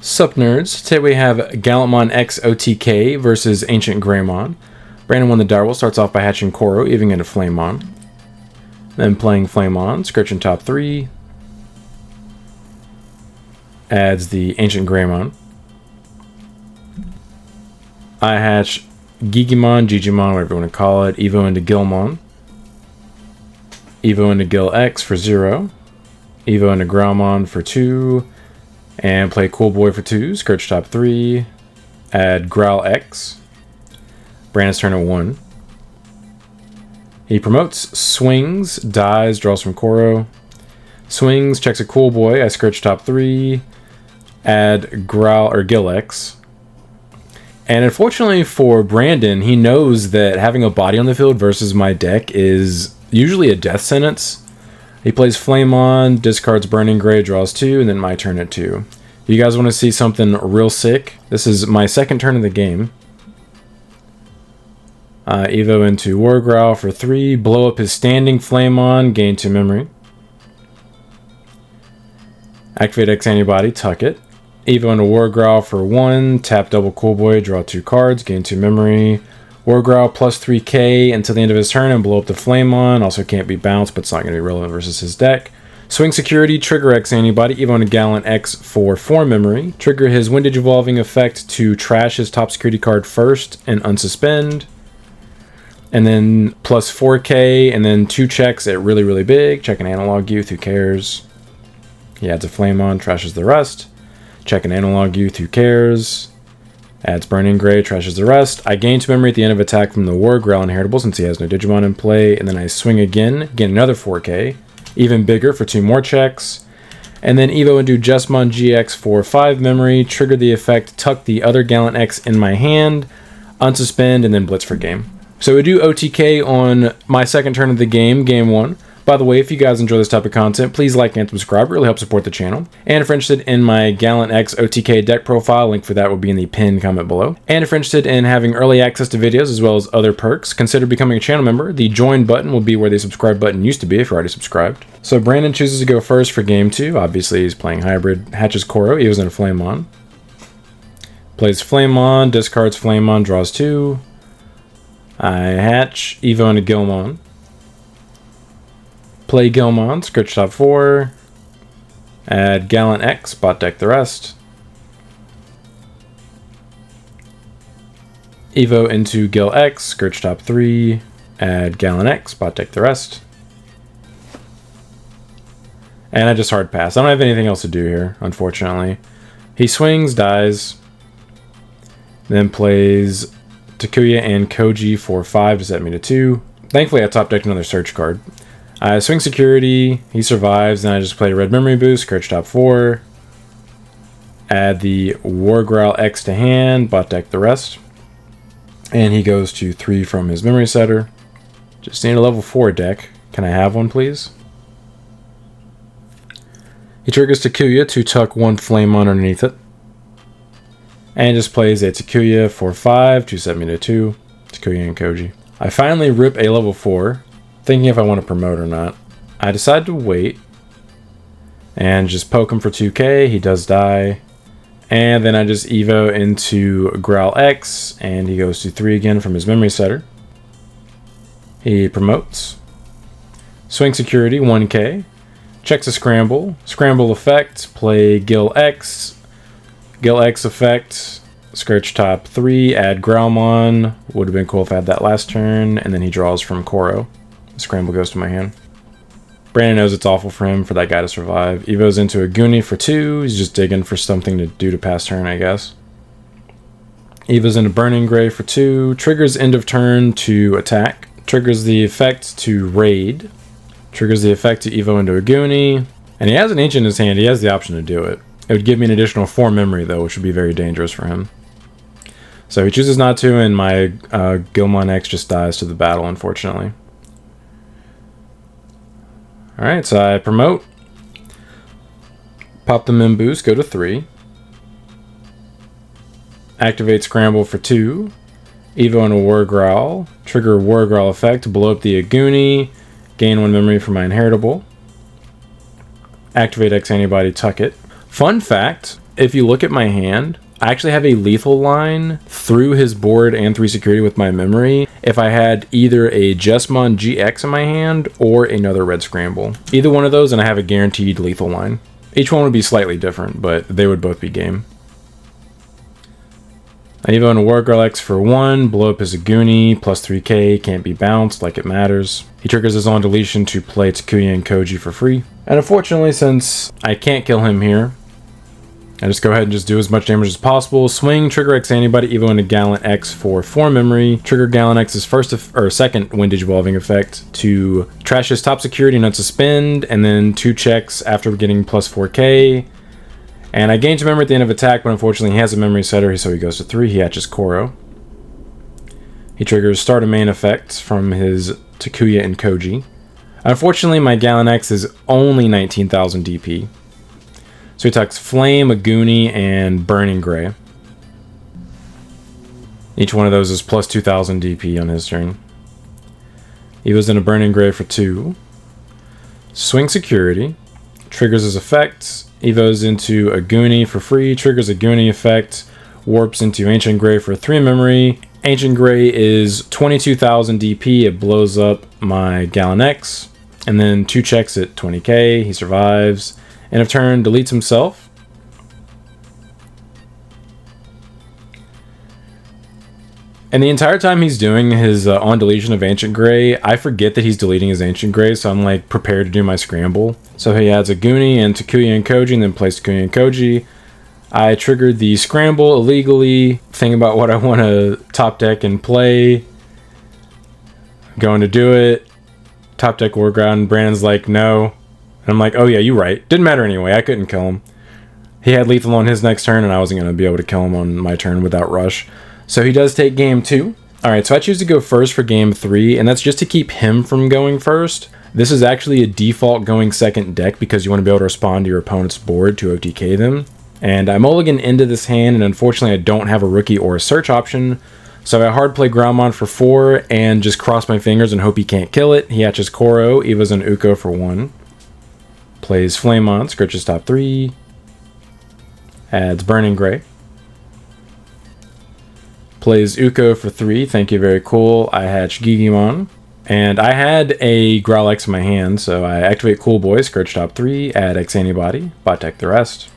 Sup nerds, today we have Gallantmon X OTK versus AncientGreymon. Brandon won the direwolf, starts off by hatching Koro, evening into Flamemon. Then playing Flamemon, Scorching top 3. Adds the AncientGreymon. I hatch Digimon, whatever you want to call it, Evo into Gallantmon. Evo into Gil X for 0. Evo into Growlmon for 2. And play Cool Boy for 2, Scorch top 3, add Growl X. Brandon's turn at 1. He promotes, swings, dies, draws from Koro. Swings, checks a Cool Boy, I Scorch top 3, add Growl or Gil X. And unfortunately for Brandon, he knows that having a body on the field versus my deck is usually a death sentence. He plays Flamemon, discards Burning Gray, draws 2, and then my turn at 2. You guys want to see something real sick? This is my second turn of the game. Evo into Wargrowl for 3, blow up his standing Flamemon, gain 2 memory. Activate X Antibody, tuck it. Evo into Wargrowl for 1, tap double Cool Boy, draw 2 cards, gain 2 memory. Wargrowl plus 3k until the end of his turn and blow up the Flamemon. Also can't be bounced, but it's not going to be relevant versus his deck. Swing Security, trigger X Antibody, Evo into Gallant X for 4 memory. Trigger his Windage Evolving effect to trash his top security card first and unsuspend. And then plus 4k and then 2 checks at really, really big. Check an Analog Youth, who cares? He adds a Flamemon, trashes the rest. Check an Analog Youth, who cares? Adds Burning Gray, trashes the rest. I gain 2 memory at the end of attack from the Wargrowl inheritable since he has no Digimon in play. And then I swing again, get another 4k. Even bigger for 2 more checks. And then Evo into Justmon GX for 5 memory. Trigger the effect, tuck the other Gallant X in my hand. Unsuspend, and then blitz for game. So we do OTK on my second turn of the game, game 1. By the way, if you guys enjoy this type of content, please like and subscribe. It really helps support the channel. And if you're interested in my Gallant X OTK deck profile, link for that will be in the pinned comment below. And if you're interested in having early access to videos as well as other perks, consider becoming a channel member. The join button will be where the subscribe button used to be if you're already subscribed. So Brandon chooses to go first for game 2. Obviously, he's playing hybrid. Hatches Koro, he was in a Flamemon. Plays Flamemon, discards Flamemon, draws 2. I hatch Evo into Gallantmon. Play Gallantmon, Scorch top 4, add Gallant X, bot deck the rest. Evo into Gil X, Scorch top 3, add Gallant X, bot deck the rest. And I just hard pass. I don't have anything else to do here, unfortunately. He swings, dies, then plays Takuya and Koji for 5 to set me to 2. Thankfully I top decked another search card. I swing Security, he survives, and I just play Red Memory Boost, Scorch top 4. Add the Wargrowl X to hand, bot deck the rest. And he goes to 3 from his Memory Setter. Just need a level 4 deck. Can I have one, please? He triggers Takuya to tuck 1 Flamemon underneath it. And just plays a Takuya for 5 to set me to 2. Takuya and Koji. I finally rip a level 4. Thinking if I want to promote or not. I decide to wait and just poke him for 2k. He does die. And then I just Evo into Growl X and he goes to 3 again from his Memory Setter. He promotes. Swing Security, 1k. Checks a Scramble. Scramble effect, play Gil X. Gil X effect, Scorch top 3, add Growlmon. Would have been cool if I had that last turn. And then he draws from Koro. Scramble goes to my hand. Brandon knows it's awful for him for that guy to survive. Evo's into a Goonie for 2. He's just digging for something to do to pass turn, I guess. Evo's into Burning Gray for 2. Triggers end of turn to attack. Triggers the effect to raid. Triggers the effect to Evo into a Goonie. And he has an Ancient in his hand. He has the option to do it. It would give me an additional 4 memory, though, which would be very dangerous for him. So he chooses not to, and my Gallantmon X just dies to the battle, unfortunately. Alright, so I promote. Pop the Min Boost, go to 3. Activate Scramble for 2. Evo into Wargrowl. Trigger Wargrowl effect, blow up the Aguni. Gain 1 memory from my inheritable. Activate X Antibody, tuck it. Fun fact, if you look at my hand, I actually have a lethal line through his board and 3 security with my memory if I had either a Gallantmon GX in my hand or another red scramble. Either one of those and I have a guaranteed lethal line. Each one would be slightly different, but they would both be game. I Evo in a War Girl X for 1, blow up his Aguni, plus 3k, can't be bounced like it matters. He triggers his on deletion to play Takuya and Koji for free. And unfortunately, since I can't kill him here, I just go ahead and just do as much damage as possible. Swing, trigger X anybody, Evo into Gallant X for 4 memory. Trigger Gallant X's second Wind Digivolving effect to trash his top security and unsuspend, and then 2 checks after getting plus 4k. And I gain 2 memory at the end of attack, but unfortunately he has a memory setter, so he goes to 3. He hatches Koro. He triggers start a main effect from his Takuya and Koji. Unfortunately, my Gallant X is only 19,000 DP. So he attacks Flame, Aguni, and Burning Gray. Each one of those is plus 2,000 DP on his turn. He was in a Burning Gray for 2. Swing Security. Triggers his effects. Evos into Aguni for free. Triggers Aguni effect. Warps into Ancient Grey for 3 memory. Ancient Grey is 22,000 DP. It blows up my Gallant X. And then 2 checks at 20k. He survives. End of turn, deletes himself. And the entire time he's doing his on deletion of Ancient Grey, I forget that he's deleting his Ancient Grey, so I'm like prepared to do my scramble. So he adds Aguni and Takuya and Koji, and then plays Takuya and Koji. I triggered the scramble illegally, thinking about what I want to top deck and play. Going to do it. Top deck War Ground. Brandon's like, no. And I'm like, oh yeah, you're right. Didn't matter anyway. I couldn't kill him. He had lethal on his next turn, and I wasn't going to be able to kill him on my turn without rush. So he does take game 2. Alright, so I choose to go first for game 3, and that's just to keep him from going first. This is actually a default going second deck because you want to be able to respond to your opponent's board to OTK them. And I mulligan into this hand, and unfortunately I don't have a rookie or a search option. So I hard play Gallantmon for 4 and just cross my fingers and hope he can't kill it. He hatches Koro, Eva's an Uko for 1. Plays Flamemon, Scorches top 3. Adds Burning Gray. Plays Uko for 3. Thank you, very cool. I hatch Digimon. And I had a Growl X in my hand, so I activate Cool Boy, Scourge top 3, add X Antibody, bot tech the rest.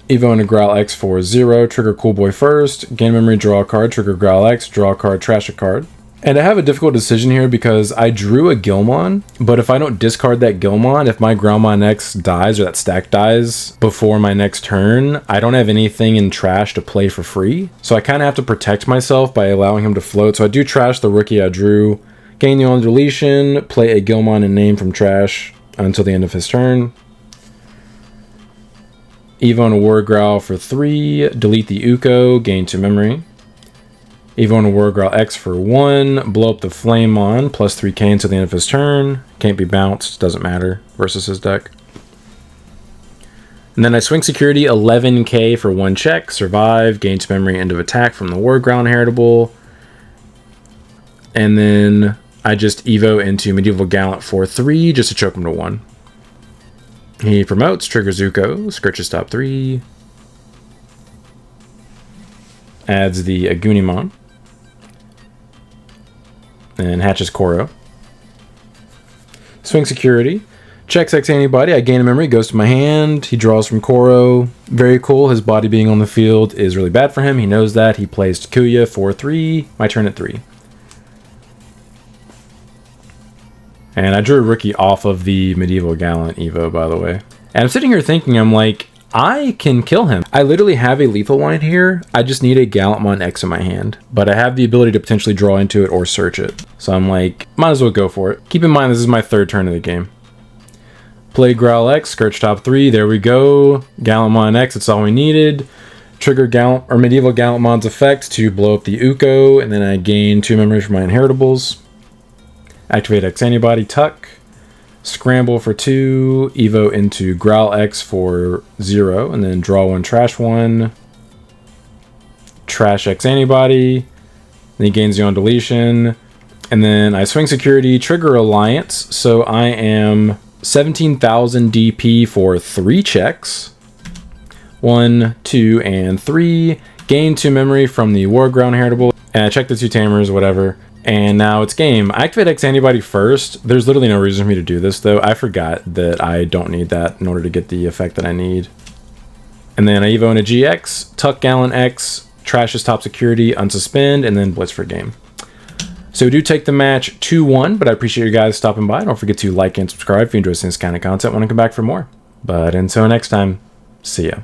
Evo into Growl X for 0, trigger Cool Boy first, gain memory, draw a card, trigger Growl X, draw a card, trash a card. And I have a difficult decision here because I drew a Gallantmon, but if I don't discard that Gallantmon, if my Gallantmon X dies or that stack dies before my next turn, I don't have anything in trash to play for free. So I kind of have to protect myself by allowing him to float. So I do trash the rookie I drew, gain the on deletion, play a Gallantmon and name from trash until the end of his turn. Evo and a War Growl for 3, delete the Uko, gain 2 memory. Evo and a War Growl X for 1, blow up the Flamemon, plus 3k until the end of his turn. Can't be bounced, doesn't matter, versus his deck. And then I swing security 11k for 1 check, survive, gain 2 memory, end of attack from the War Growl inheritable. And then I just Evo into Medieval Gallant for 3 just to choke him to 1. He promotes, triggers Uko, Scorches top 3. Adds the Agunimon. And hatches Koro. Swing security. Checks X antibody. I gain a memory. Goes to my hand. He draws from Koro. Very cool. His body being on the field is really bad for him. He knows that. He plays Takuya for 3. My turn at 3. And I drew a rookie off of the Medieval Gallant Evo, by the way. And I'm sitting here thinking, I'm like, I can kill him. I literally have a lethal line here. I just need a Gallantmon X in my hand. But I have the ability to potentially draw into it or search it. So I'm like, might as well go for it. Keep in mind, this is my 3rd turn of the game. Play Growl X, Scourge top 3. There we go. Gallantmon X, that's all we needed. Trigger Medieval Gallantmon's effect to blow up the Uko. And then I gain 2 memory from my inheritables. Activate X Antibody, Tuck. Scramble for 2, Evo into Growl X for 0, and then draw 1, trash 1. Trash X Antibody. Then he gains the on deletion. And then I swing security, trigger Alliance. So I am 17,000 DP for 3 checks. 1, 2, and 3. Gain 2 memory from the War Ground Heritable. And I check the 2 Tamers, whatever. And now it's game. I activate X Antibody first. There's literally no reason for me to do this, though. I forgot that I don't need that in order to get the effect that I need. And then I Evo in a GX, Tuck Gallant X, trash his top security, unsuspend, and then blitz for game. So we do take the match 2-1, but I appreciate you guys stopping by. Don't forget to like and subscribe if you enjoy this kind of content. Want to come back for more. But until next time, see ya.